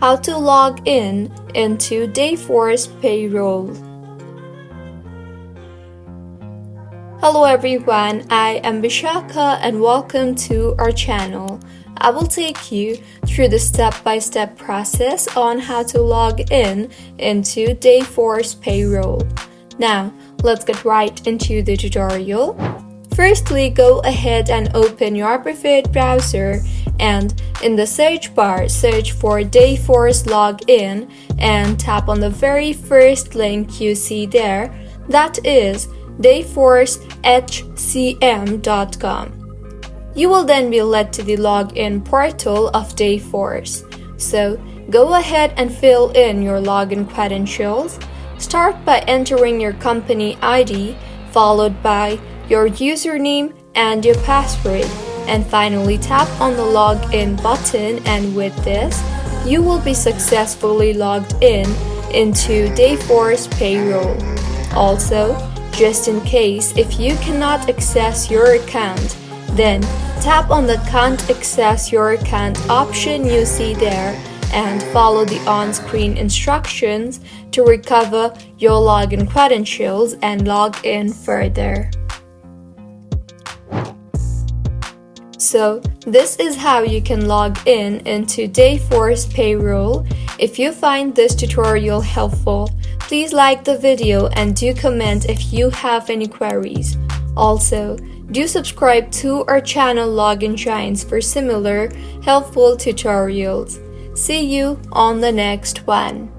how to log in into Dayforce Payroll. Hello everyone, I am Vishaka and welcome to our channel. I will take you through the step-by-step process on how to log in into Dayforce Payroll. Now, let's get right into the tutorial. Firstly, go ahead and open your preferred browser and in the search bar, search for Dayforce Login and tap on the very first link you see there, that is dayforcehcm.com. You will then be led to the login portal of Dayforce. So, go ahead and fill in your login credentials. Start by entering your company ID, followed by your username and your password, and finally tap on the login button, and with this, you will be successfully logged in into Dayforce Payroll. Also, just in case if you cannot access your account, then tap on the Can't Access Your Account option you see there and follow the on-screen instructions to recover your login credentials and log in further. So, this is how you can log in into Dayforce Payroll. If you find this tutorial helpful, please like the video and do comment if you have any queries. Also, do subscribe to our channel Login Giants for similar helpful tutorials. See you on the next one.